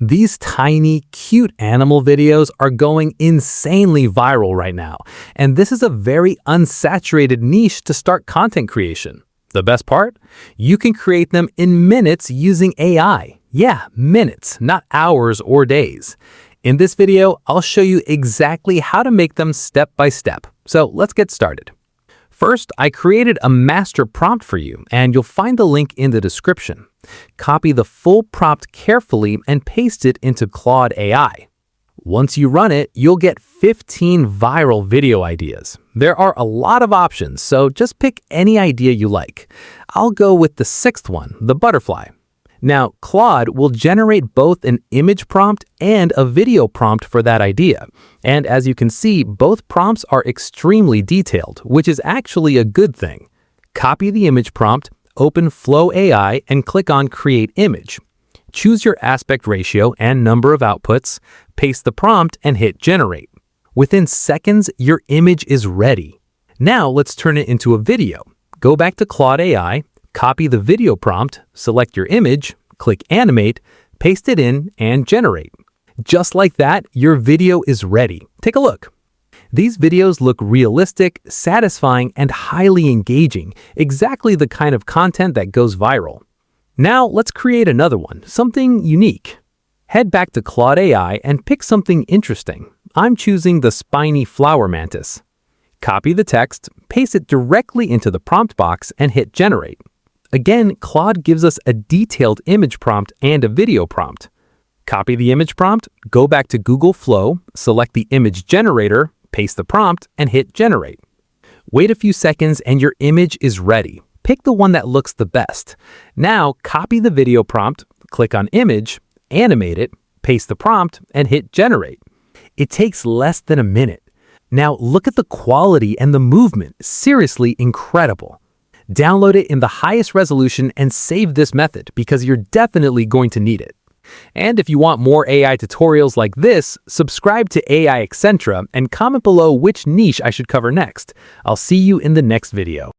These tiny, cute animal videos are going insanely viral right now, and this is a very unsaturated niche to start content creation. The best part? You can create them in minutes using AI. Yeah, minutes, not hours or days. In this video, I'll show you exactly how to make them step by step. So let's get started. First, I created a master prompt for you, and you'll find the link in the description. Copy the full prompt carefully and paste it into Claude AI. Once you run it, you'll get 15 viral video ideas. There are a lot of options, so just pick any idea you like. I'll go with the sixth one, the butterfly. Now, Claude will generate both an image prompt and a video prompt for that idea. And as you can see, both prompts are extremely detailed, which is actually a good thing. Copy the image prompt, open Flow AI, and click on Create Image. Choose your aspect ratio and number of outputs, paste the prompt, and hit Generate. Within seconds, your image is ready. Now let's turn it into a video. Go back to Claude AI, copy the video prompt, select your image, click Animate, paste it in, and generate. Just like that, your video is ready. Take a look. These videos look realistic, satisfying, and highly engaging, exactly the kind of content that goes viral. Now let's create another one, something unique. Head back to Claude AI and pick something interesting. I'm choosing the spiny flower mantis. Copy the text, paste it directly into the prompt box, and hit Generate. Again, Claude gives us a detailed image prompt and a video prompt. Copy the image prompt, go back to Google Flow, select the image generator, paste the prompt, and hit Generate. Wait a few seconds and your image is ready. Pick the one that looks the best. Now, copy the video prompt, click on Image, animate it, paste the prompt, and hit Generate. It takes less than a minute. Now, look at the quality and the movement. Seriously incredible. Download it in the highest resolution and save this method because you're definitely going to need it. And if you want more AI tutorials like this, subscribe to AI Excentra and comment below which niche I should cover next. I'll see you in the next video.